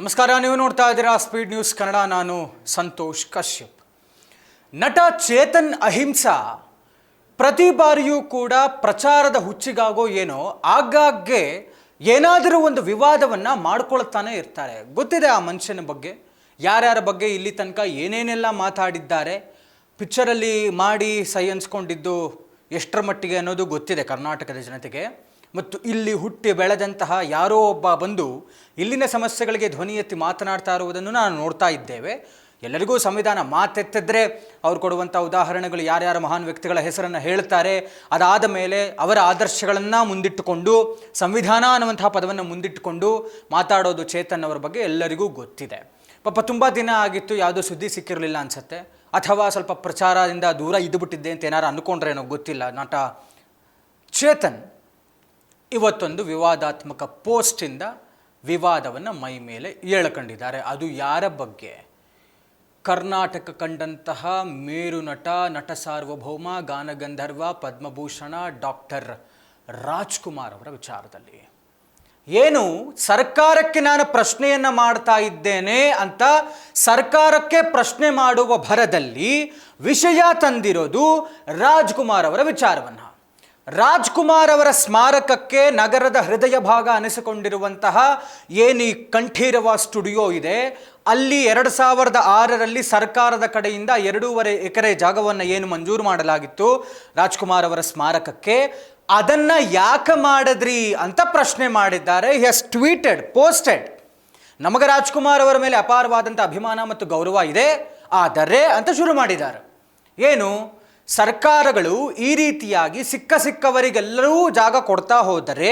ನಮಸ್ಕಾರ, ನೀವು ನೋಡ್ತಾ ಇದ್ದೀರಾ ಸ್ಪೀಡ್ ನ್ಯೂಸ್ ಕನ್ನಡ. ನಾನು ಸಂತೋಷ್ ಕಶ್ಯಪ್. ನಟ ಚೇತನ್ ಅಹಿಂಸಾ ಪ್ರತಿ ಬಾರಿಯೂ ಕೂಡ ಪ್ರಚಾರದ ಹುಚ್ಚಿಗಾಗೋ ಏನೋ ಆಗಾಗ್ಗೆ ಏನಾದರೂ ಒಂದು ವಿವಾದವನ್ನು ಮಾಡ್ಕೊಳ್ತಾನೆ ಇರ್ತಾರೆ. ಗೊತ್ತಿದೆ ಆ ಮನುಷ್ಯನ ಬಗ್ಗೆ, ಯಾರ್ಯಾರ ಬಗ್ಗೆ ಇಲ್ಲಿ ತನಕ ಏನೇನೆಲ್ಲ ಮಾತಾಡಿದ್ದಾರೆ, ಪಿಕ್ಚರಲ್ಲಿ ಮಾಡಿ ಸೈ ಅನ್ಸ್ಕೊಂಡಿದ್ದು ಎಷ್ಟರ ಮಟ್ಟಿಗೆ ಅನ್ನೋದು ಗೊತ್ತಿದೆ ಕರ್ನಾಟಕದ ಜನತೆಗೆ. ಮತ್ತು ಇಲ್ಲಿ ಹುಟ್ಟಿ ಬೆಳೆದಂತಹ ಯಾರೋ ಒಬ್ಬ ಬಂದು ಇಲ್ಲಿನ ಸಮಸ್ಯೆಗಳಿಗೆ ಧ್ವನಿ ಎತ್ತಿ ಮಾತನಾಡ್ತಾ ಇರುವುದನ್ನು ನಾನು ನೋಡ್ತಾ ಇದ್ದೇವೆ. ಎಲ್ಲರಿಗೂ ಸಂವಿಧಾನ ಮಾತೆತ್ತಿದ್ರೆ ಅವ್ರು ಕೊಡುವಂಥ ಉದಾಹರಣೆಗಳು ಯಾರ್ಯಾರ ಮಹಾನ್ ವ್ಯಕ್ತಿಗಳ ಹೆಸರನ್ನು ಹೇಳ್ತಾರೆ, ಅದಾದ ಮೇಲೆ ಅವರ ಆದರ್ಶಗಳನ್ನು ಮುಂದಿಟ್ಟುಕೊಂಡು ಸಂವಿಧಾನ ಅನ್ನುವಂತಹ ಪದವನ್ನು ಮುಂದಿಟ್ಟುಕೊಂಡು ಮಾತಾಡೋದು ಚೇತನ್ ಅವರ ಬಗ್ಗೆ ಎಲ್ಲರಿಗೂ ಗೊತ್ತಿದೆ. ಪಾಪ ತುಂಬ ದಿನ ಆಗಿತ್ತು, ಯಾವುದೋ ಸುದ್ದಿ ಸಿಕ್ಕಿರಲಿಲ್ಲ ಅನಿಸುತ್ತೆ, ಅಥವಾ ಸ್ವಲ್ಪ ಪ್ರಚಾರದಿಂದ ದೂರ ಇದ್ದುಬಿಟ್ಟಿದ್ದೆ ಅಂತ ಏನಾರು ಅಂದ್ಕೊಂಡ್ರೇನೋ ಗೊತ್ತಿಲ್ಲ. ನಟ ಚೇತನ್ ಇವತ್ತೊಂದು ವಿವಾದಾತ್ಮಕ ಪೋಸ್ಟಿಂದ ವಿವಾದವನ್ನು ಮೈ ಮೇಲೆ ಎಳ್ಕೊಂಡಿದ್ದಾರೆ. ಅದು ಯಾರ ಬಗ್ಗೆ? ಕರ್ನಾಟಕ ಕಂಡಂತಹ ಮೇರು ನಟ, ನಟ ಸಾರ್ವಭೌಮ, ಗಾನಗಂಧರ್ವ, ಪದ್ಮಭೂಷಣ ಡಾಕ್ಟರ್ ರಾಜ್ಕುಮಾರ್ ಅವರ ವಿಚಾರದಲ್ಲಿ. ಏನು ಸರ್ಕಾರಕ್ಕೆ ನಾನು ಪ್ರಶ್ನೆಯನ್ನು ಮಾಡ್ತಾ ಇದ್ದೇನೆ ಅಂತ ಸರ್ಕಾರಕ್ಕೆ ಪ್ರಶ್ನೆ ಮಾಡುವ ಭರದಲ್ಲಿ ವಿಷಯ ತಂದಿರೋದು ರಾಜ್ಕುಮಾರ್ ಅವರ ವಿಚಾರವನ್ನು. ರಾಜ್ಕುಮಾರ್ ಅವರ ಸ್ಮಾರಕಕ್ಕೆ ನಗರದ ಹೃದಯ ಭಾಗ ಅನಿಸಿಕೊಂಡಿರುವಂತಹ ಏನು ಈ ಕಂಠೀರವ ಸ್ಟುಡಿಯೋ ಇದೆ, ಅಲ್ಲಿ 2006ರಲ್ಲಿ ಸರ್ಕಾರದ ಕಡೆಯಿಂದ 2.5 ಎಕರೆ ಜಾಗವನ್ನು ಏನು ಮಂಜೂರು ಮಾಡಲಾಗಿತ್ತು ರಾಜ್ಕುಮಾರ್ ಅವರ ಸ್ಮಾರಕಕ್ಕೆ, ಅದನ್ನು ಯಾಕೆ ಮಾಡಿದ್ರಿ ಅಂತ ಪ್ರಶ್ನೆ ಮಾಡಿದ್ದಾರೆ. ಹಿ ಹ್ಯಾಸ್ ಟ್ವೀಟೆಡ್, ಪೋಸ್ಟೆಡ್, ನಮಗೆ ರಾಜ್ಕುಮಾರ್ ಅವರ ಮೇಲೆ ಅಪಾರವಾದಂಥ ಅಭಿಮಾನ ಮತ್ತು ಗೌರವ ಇದೆ, ಆದರೆ ಅಂತ ಶುರು ಮಾಡಿದ್ದಾರೆ. ಏನು, ಸರ್ಕಾರಗಳು ಈ ರೀತಿಯಾಗಿ ಸಿಕ್ಕವರಿಗೆಲ್ಲರೂ ಜಾಗ ಕೊಡ್ತಾ ಹೋದರೆ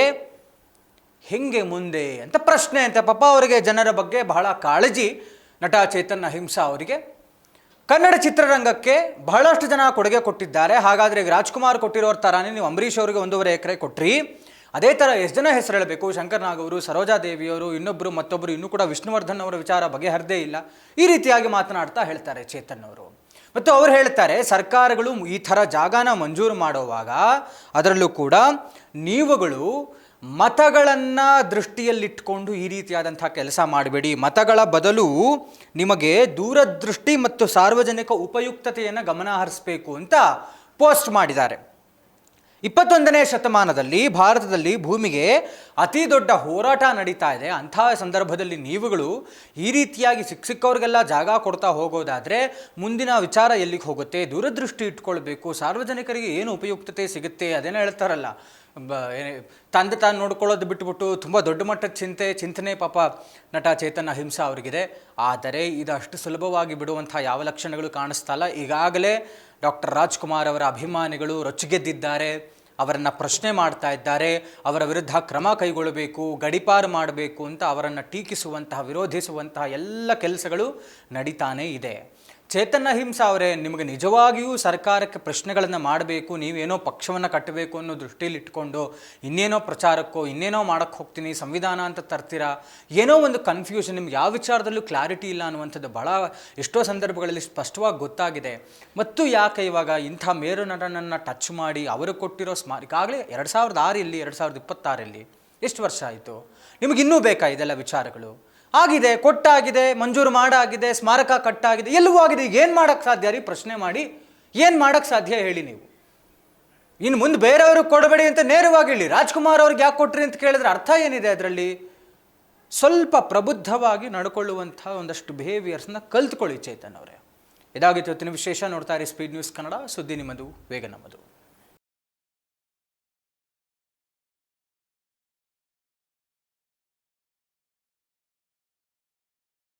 ಹೆಂಗೆ ಮುಂದೆ ಅಂತ ಪ್ರಶ್ನೆ ಅಂತ. ಪಾಪ ಅವರಿಗೆ ಜನರ ಬಗ್ಗೆ ಬಹಳ ಕಾಳಜಿ ನಟ ಚೇತನ್ ಅಹಿಂಸಾ ಅವರಿಗೆ. ಕನ್ನಡ ಚಿತ್ರರಂಗಕ್ಕೆ ಬಹಳಷ್ಟು ಜನ ಕೊಡುಗೆ ಕೊಟ್ಟಿದ್ದಾರೆ. ಹಾಗಾದರೆ ಈಗ ರಾಜ್ಕುಮಾರ್ ಕೊಟ್ಟಿರೋರ ಥರನೇ ನೀವು ಅಂಬರೀಷ್ ಅವರಿಗೆ 1.5 ಎಕರೆ ಕೊಟ್ರಿ, ಅದೇ ಥರ ಎಷ್ಟು ಜನ ಹೆಸರು ಹೇಳಬೇಕು, ಶಂಕರ್ ನಾಗ್ ಅವರು, ಸರೋಜಾ ದೇವಿಯವರು, ಇನ್ನೊಬ್ಬರು ಮತ್ತೊಬ್ಬರು, ಇನ್ನೂ ಕೂಡ ವಿಷ್ಣುವರ್ಧನ್ ಅವರ ವಿಚಾರ ಬಗೆಹರದೇ ಇಲ್ಲ, ಈ ರೀತಿಯಾಗಿ ಮಾತನಾಡ್ತಾ ಹೇಳ್ತಾರೆ ಚೇತನ್ ಅವರು. ಮತ್ತು ಅವ್ರು ಹೇಳ್ತಾರೆ, ಸರ್ಕಾರಗಳು ಈ ಥರ ಜಾಗನ ಮಂಜೂರು ಮಾಡುವಾಗ ಅದರಲ್ಲೂ ಕೂಡ ನೀವುಗಳು ಮತಗಳನ್ನು ದೃಷ್ಟಿಯಲ್ಲಿಟ್ಕೊಂಡು ಈ ರೀತಿಯಾದಂಥ ಕೆಲಸ ಮಾಡಬೇಡಿ, ಮತಗಳ ಬದಲು ನಿಮಗೆ ದೂರದೃಷ್ಟಿ ಮತ್ತು ಸಾರ್ವಜನಿಕ ಉಪಯುಕ್ತತೆಯನ್ನು ಗಮನ ಹರಿಸಬೇಕು ಅಂತ ಪೋಸ್ಟ್ ಮಾಡಿದ್ದಾರೆ. 21ನೇ ಶತಮಾನದಲ್ಲಿ ಭಾರತದಲ್ಲಿ ಭೂಮಿಗೆ ಅತಿ ದೊಡ್ಡ ಹೋರಾಟ ನಡೀತಾ ಇದೆ. ಅಂಥ ಸಂದರ್ಭದಲ್ಲಿ ನೀವುಗಳು ಈ ರೀತಿಯಾಗಿ ಸಿಕ್ಕವ್ರಿಗೆಲ್ಲ ಜಾಗ ಕೊಡ್ತಾ ಹೋಗೋದಾದರೆ ಮುಂದಿನ ವಿಚಾರ ಎಲ್ಲಿಗೆ ಹೋಗುತ್ತೆ? ದೂರದೃಷ್ಟಿ ಇಟ್ಕೊಳ್ಬೇಕು, ಸಾರ್ವಜನಿಕರಿಗೆ ಏನು ಉಪಯುಕ್ತತೆ ಸಿಗುತ್ತೆ ಅದೇನೋ ಹೇಳ್ತಾರಲ್ಲ, ತಂದೆ ತಾನು ನೋಡ್ಕೊಳ್ಳೋದು ಬಿಟ್ಟುಬಿಟ್ಟು ತುಂಬ ದೊಡ್ಡ ಮಟ್ಟದ ಚಿಂತನೆ ಪಾಪ ನಟ ಚೇತನ್ ಅಹಿಂಸಾ ಅವರಿಗಿದೆ. ಆದರೆ ಇದು ಅಷ್ಟು ಸುಲಭವಾಗಿ ಬಿಡುವಂಥ ಯಾವ ಲಕ್ಷಣಗಳು ಕಾಣಿಸ್ತಾ ಇಲ್ಲ. ಈಗಾಗಲೇ ಡಾಕ್ಟರ್ ರಾಜ್ಕುಮಾರ್ ಅವರ ಅಭಿಮಾನಿಗಳು ರೊಚ್ಚಿಗೆದ್ದಿದ್ದಾರೆ, ಅವರನ್ನು ಪ್ರಶ್ನೆ ಮಾಡ್ತಾ ಇದ್ದಾರೆ, ಅವರ ವಿರುದ್ಧ ಕ್ರಮ ಕೈಗೊಳ್ಳಬೇಕು, ಗಡೀಪಾರು ಮಾಡಬೇಕು ಅಂತ ಅವರನ್ನು ಟೀಕಿಸುವಂತಹ, ವಿರೋಧಿಸುವಂತಹ ಎಲ್ಲ ಕೆಲಸಗಳು ನಡೀತಾನೇ ಇದೆ. ಚೇತನ್ ಅಹಿಂಸಾ ಅವರೇ, ನಿಮಗೆ ನಿಜವಾಗಿಯೂ ಸರ್ಕಾರಕ್ಕೆ ಪ್ರಶ್ನೆಗಳನ್ನು ಮಾಡಬೇಕು, ನೀವೇನೋ ಪಕ್ಷವನ್ನು ಕಟ್ಟಬೇಕು ಅನ್ನೋ ದೃಷ್ಟಿಯಲ್ಲಿ ಇಟ್ಕೊಂಡು ಇನ್ನೇನೋ ಪ್ರಚಾರಕ್ಕೋ ಇನ್ನೇನೋ ಮಾಡೋಕ್ಕೆ ಹೋಗ್ತೀನಿ, ಸಂವಿಧಾನ ಅಂತ ತರ್ತೀರಾ, ಏನೋ ಒಂದು ಕನ್ಫ್ಯೂಷನ್, ನಿಮ್ಗೆ ಯಾವ ವಿಚಾರದಲ್ಲೂ ಕ್ಲಾರಿಟಿ ಇಲ್ಲ ಅನ್ನುವಂಥದ್ದು ಭಾಳ ಎಷ್ಟೋ ಸಂದರ್ಭಗಳಲ್ಲಿ ಸ್ಪಷ್ಟವಾಗಿ ಗೊತ್ತಾಗಿದೆ. ಮತ್ತು ಯಾಕೆ ಇವಾಗ ಇಂಥ ಮೇರು ನಟನನ್ನು ಟಚ್ ಮಾಡಿ ಅವರು ಕೊಟ್ಟಿರೋ ಈಗಾಗಲೇ 2006 ಇಲ್ಲಿ 2026 ಎಷ್ಟು ವರ್ಷ ಆಯಿತು, ನಿಮಗಿನ್ನೂ ಬೇಕಾ ಇದೆಲ್ಲ ವಿಚಾರಗಳು? ಆಗಿದೆ, ಕೊಟ್ಟಾಗಿದೆ, ಮಂಜೂರು ಮಾಡಾಗಿದೆ, ಸ್ಮಾರಕ ಕಟ್ಟಾಗಿದೆ, ಎಲ್ಲವೂ ಆಗಿದೆ. ಈಗ ಏನು ಮಾಡೋಕ್ಕೆ ಸಾಧ್ಯ ರೀ? ಪ್ರಶ್ನೆ ಮಾಡಿ ಏನು ಮಾಡೋಕ್ಕೆ ಸಾಧ್ಯ ಹೇಳಿ ನೀವು? ಇನ್ನು ಮುಂದೆ ಬೇರೆಯವ್ರಿಗೆ ಕೊಡಬೇಡಿ ಅಂತ ನೇರವಾಗಿ ಹೇಳಿ. ರಾಜ್ಕುಮಾರ್ ಅವ್ರಿಗೆ ಯಾಕೆ ಕೊಟ್ರಿ ಅಂತ ಕೇಳಿದ್ರೆ ಅರ್ಥ ಏನಿದೆ ಅದರಲ್ಲಿ? ಸ್ವಲ್ಪ ಪ್ರಬುದ್ಧವಾಗಿ ನಡ್ಕೊಳ್ಳುವಂಥ ಒಂದಷ್ಟು ಬಿಹೇವಿಯರ್ಸ್ನ ಕಲ್ತ್ಕೊಳ್ಳಿ ಚೇತನ್ ಅವರೇ. ಇದಾಗಿತ್ತು ಇವತ್ತಿನ ವಿಶೇಷ. ನೋಡ್ತಾ ಇರಿ ಸ್ಪೀಡ್ ನ್ಯೂಸ್ ಕನ್ನಡ, ಸುದ್ದಿ ನಿಮ್ಮದು, ವೇಗ ನಮ್ಮದು.